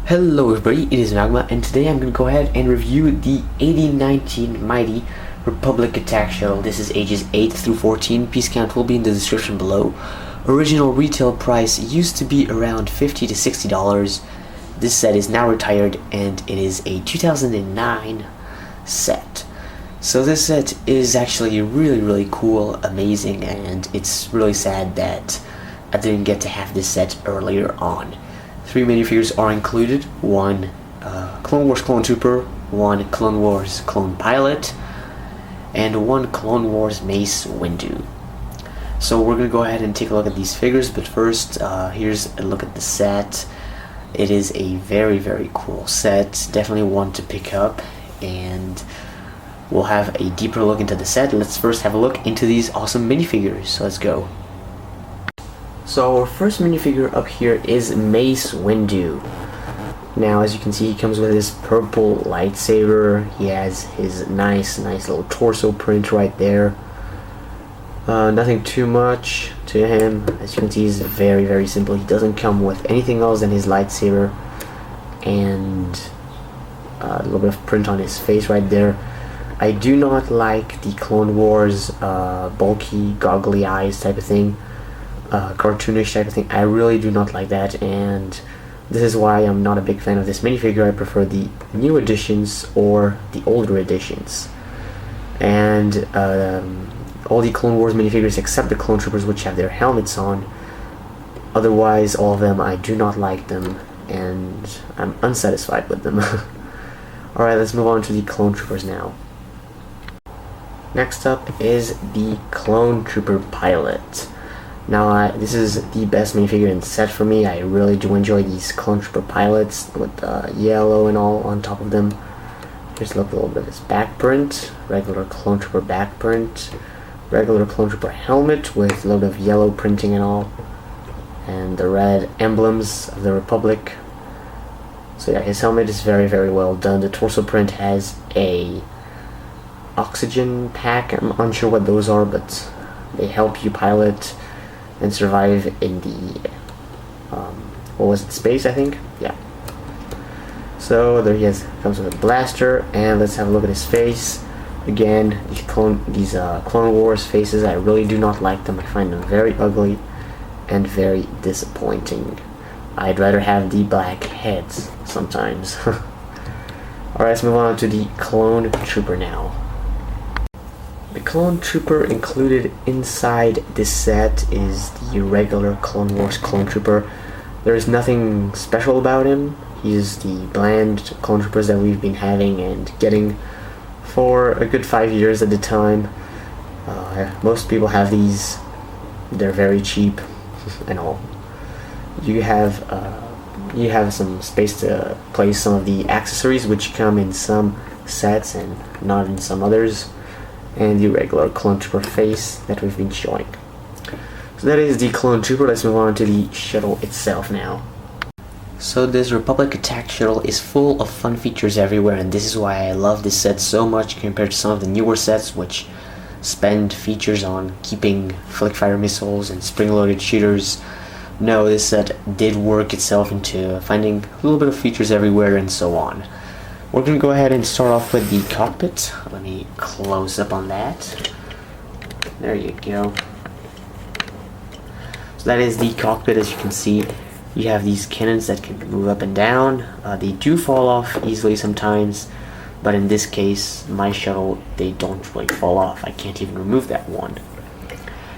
Hello everybody, it is MAGMA, and today I'm going to go ahead and review the 8019 Mighty Republic Attack Shuttle. This is ages 8 through 14, piece count will be in the description below. Original retail price used to be around $50 to $60. This set is now retired and it is a 2009 set. So this set is actually really cool, amazing, and it's really sad that I didn't get to have this set earlier on. 3 minifigures are included, one Clone Wars Clone Trooper, one Clone Wars Clone Pilot, and one Clone Wars Mace Windu. So we're going to go ahead and take a look at these figures, but first here's a look at the set. It is a very cool set, definitely one to pick up, and we'll have a deeper look into the set. Let's first have a look into these awesome minifigures, so let's go. So our first minifigure up here is Mace Windu. Now as you can see, he comes with his purple lightsaber. He has his nice little torso print right there. Nothing too much to him. As you can see, he's very simple. He doesn't come with anything else than his lightsaber and a little bit of print on his face right there. I do not like the Clone Wars bulky goggly eyes type of thing. Cartoonish type of thing. I really do not like that, and this is why I'm not a big fan of this minifigure. I prefer the new editions or the older editions. And all the Clone Wars minifigures except the Clone Troopers, which have their helmets on. Otherwise, all of them, I do not like them, and I'm unsatisfied with them. Alright, let's move on to the Clone Troopers now. Next up is the Clone Trooper Pilot. Now, this is the best minifigure in the set for me. I really do enjoy these Clone Trooper pilots with yellow and all on top of them. Here's a little bit of his back print, regular Clone Trooper back print, regular Clone Trooper helmet with a load of yellow printing and all, and the red emblems of the Republic. So yeah, his helmet is very well done. The torso print has a oxygen pack. I'm unsure what those are, but they help you pilot and survive in the what was it, space, I think? Yeah. So there he comes with a blaster, and let's have a look at his face. Again, these Clone Wars faces, I really do not like them. I find them very ugly and very disappointing. I'd rather have the black heads sometimes. Alright, let's move on to the Clone Trooper now. The Clone Trooper included inside this set is the regular Clone Wars Clone Trooper. There is nothing special about him. He's the bland Clone Troopers that we've been having and getting for a good 5 years at the time. Most people have these. They're very cheap and all. You have some space to place some of the accessories, which come in some sets and not in some others, and the regular Clone Trooper face that we've been showing. So that is the Clone Trooper. Let's move on to the shuttle itself now. So this Republic Attack Shuttle is full of fun features everywhere, and this is why I love this set so much compared to some of the newer sets which spend features on keeping flick fire missiles and spring-loaded shooters. No, this set did work itself into finding a little bit of features everywhere and so on. We're going to go ahead and start off with the cockpit. Let me close up on that. There you go. So that is the cockpit. As you can see, you have these cannons that can move up and down. They do fall off easily sometimes, but in this case, my shuttle, they don't really fall off. I can't even remove that one.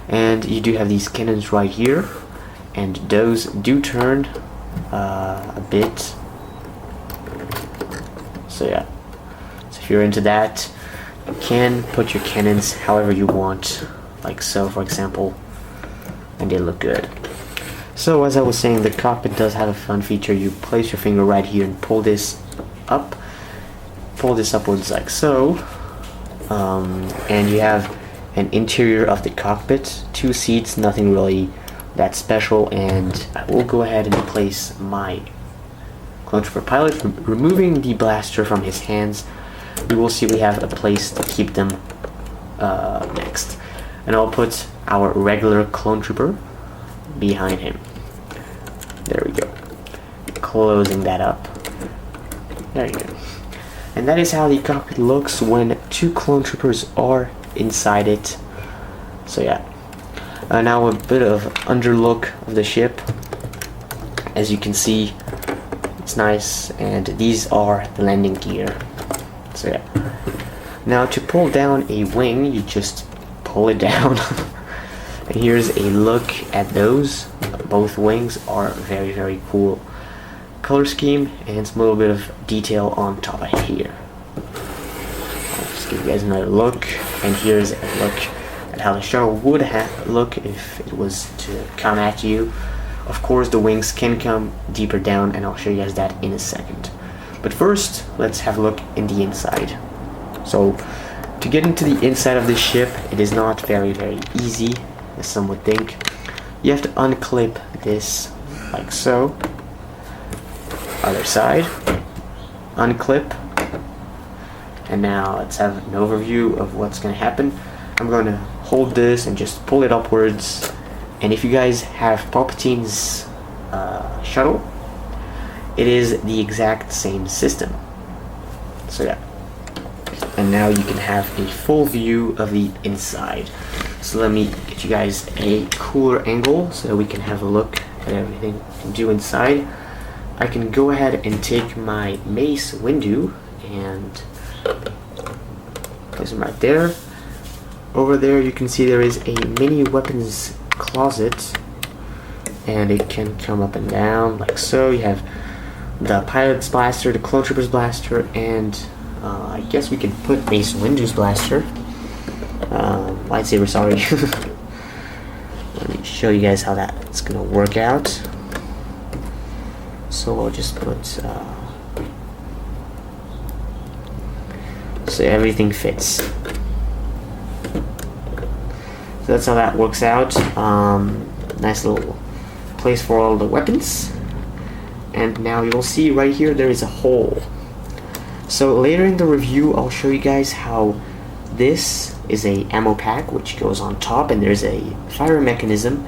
And you do have these cannons right here, and those do turn a bit. So yeah, so if you're into that, you can put your cannons however you want, like so for example, and they look good. So as I was saying, the cockpit does have a fun feature. You place your finger right here and pull this upwards like so, and you have an interior of the cockpit, 2 seats, nothing really that special, and I will go ahead and place my Clone Trooper pilot, removing the blaster from his hands. We will see we have a place to keep them next. and I'll put our regular clone trooper behind him. There we go. Closing that up. There you go. And that is how the cockpit looks when 2 clone troopers are inside it. So yeah. Now a bit of underlook of the ship. As you can see, it's nice, and these are the landing gear. So yeah. Now to pull down a wing, you just pull it down. And here's a look at those. Both wings are very, very cool color scheme, and some little bit of detail on top of here. I'll just give you guys another look, and here's a look at how the shuttle would look if it was to come at you. Of course, the wings can come deeper down, and I'll show you guys that in a second. But first, let's have a look in the inside. So, to get into the inside of this ship, it is not very, very easy, as some would think. You have to unclip this like so. Other side, unclip, and now let's have an overview of what's going to happen. I'm going to hold this and just pull it upwards, and if you guys have Palpatine's shuttle, it is the exact same system. So yeah, and now you can have a full view of the inside. So let me get you guys a cooler angle so that we can have a look at everything we can do inside. I can go ahead and take my Mace Windu and place him right there. Over there you can see there is a mini weapons closet, and it can come up and down like so. You have the pilot's blaster, the clone trooper's blaster, and I guess we can put Mace Windu's blaster. Lightsaber, sorry. Let me show you guys how that's gonna work out. So we'll just put so everything fits. So that's how that works out. Nice little place for all the weapons. And now you'll see right here there is a hole. So later in the review I'll show you guys how this is a ammo pack which goes on top, and there's a fire mechanism.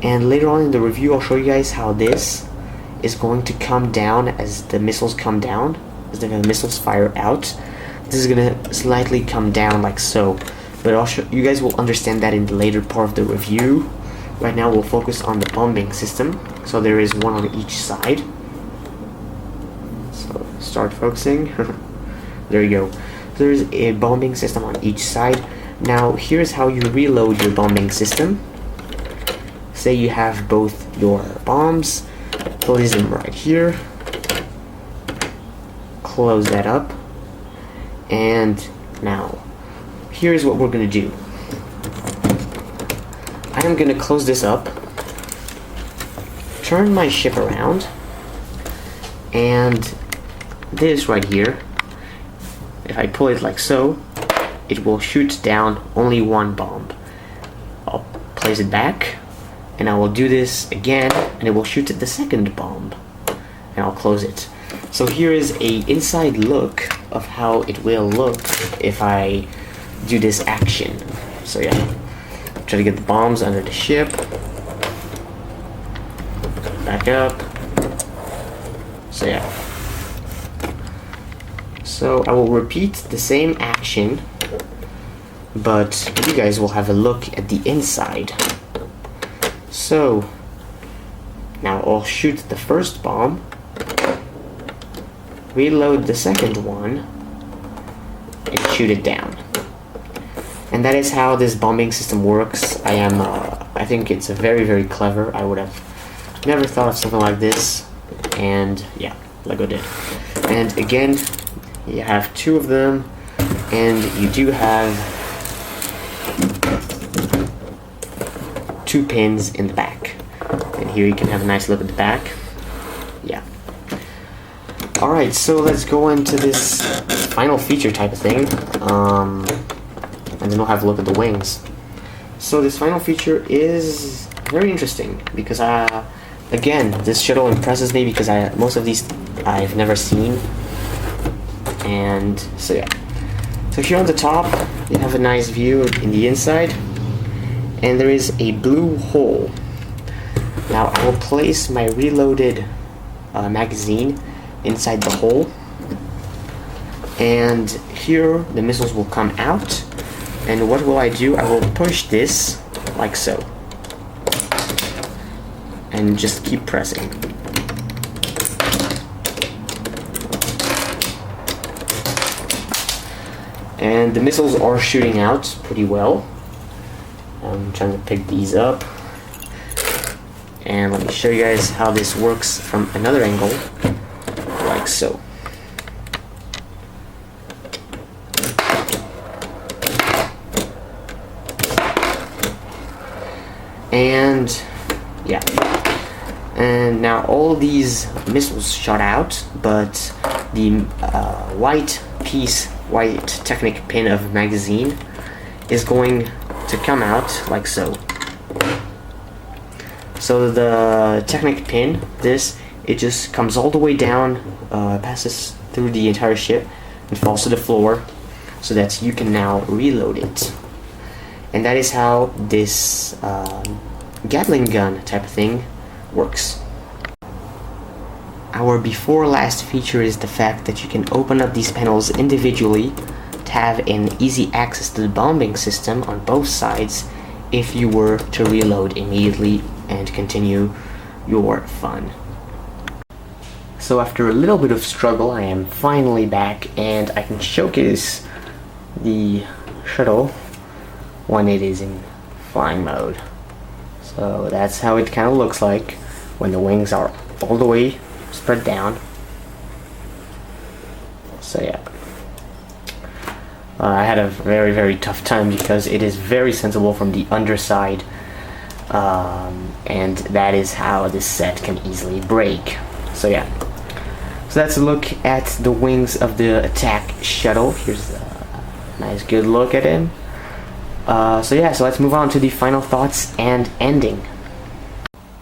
And later on in the review I'll show you guys how this is going to come down as the missiles come down, as the missiles fire out. This is gonna slightly come down like so, but I'll show you guys will understand that in the later part of the review. Right now we'll focus on the bombing system. So there is one on each side. So start focusing. There you go. So there's a bombing system on each side. Now here's how you reload your bombing system. Say you have both your bombs. Place them right here, close that up, and now here's what we're going to do. I am going to close this up, turn my ship around, and this right here, if I pull it like so, it will shoot down only one bomb. I'll place it back, and I will do this again, and it will shoot the second bomb, and I'll close it. So here is a inside look of how it will look if I do this action. So yeah, try to get the bombs under the ship, back up. So yeah, so I will repeat the same action, but you guys will have a look at the inside. So now I'll shoot the first bomb, reload the second one, and shoot it down. And that is how this bombing system works. I think it's very, very clever. I would have never thought of something like this, and yeah, Lego did. And again, you have 2 of them, and you do have 2 pins in the back. And here you can have a nice look at the back. Yeah. Alright, so let's go into this final feature type of thing. And then we'll have a look at the wings. So this final feature is very interesting because again, this shuttle impresses me because most of these I've never seen. And so yeah. So here on the top, you have a nice view in the inside. and there is a blue hole. Now I will place my reloaded magazine inside the hole, and here the missiles will come out. And what will I do? I will push this like so, and just keep pressing. And the missiles are shooting out pretty well. I'm trying to pick these up. And let me show you guys how this works from another angle, like so. And yeah, and now all these missiles shot out, but the white Technic pin of magazine is going to come out like so. So the Technic pin, it just comes all the way down, passes through the entire ship, and falls to the floor, so that you can now reload it. And that is how this Gatling gun type of thing works. Our before last feature is the fact that you can open up these panels individually to have an easy access to the bombing system on both sides if you were to reload immediately and continue your fun. So after a little bit of struggle, I am finally back, and I can showcase the shuttle when it is in flying mode. So that's how it kind of looks like when the wings are all the way spread down. So yeah, I had a very tough time because it is very sensible from the underside, and that is how this set can easily break. So yeah, so that's a look at the wings of the Attack Shuttle. Here's a nice good look at him. So yeah, so let's move on to the final thoughts and ending.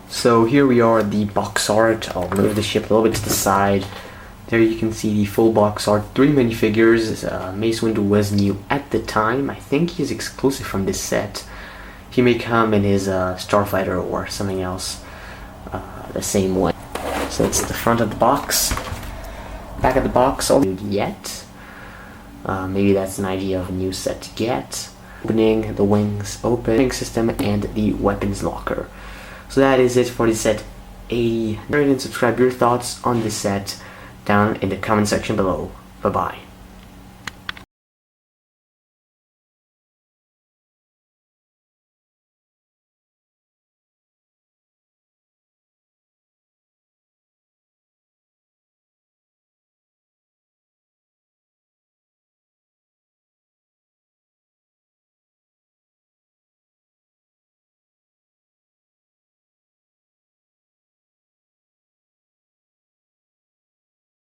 So here we are, the box art. I'll move the ship a little bit to the side. There you can see the full box art, 3 minifigures. Mace Windu was new at the time. I think he's exclusive from this set. He may come in his Starfighter or something else the same way. So it's the front of the box. Back of the box, all yet. Maybe that's an idea of a new set to get. Opening the wings, opening system, and the weapons locker. So that is it for this set. Rate and subscribe your thoughts on this set down in the comment section below. Bye bye.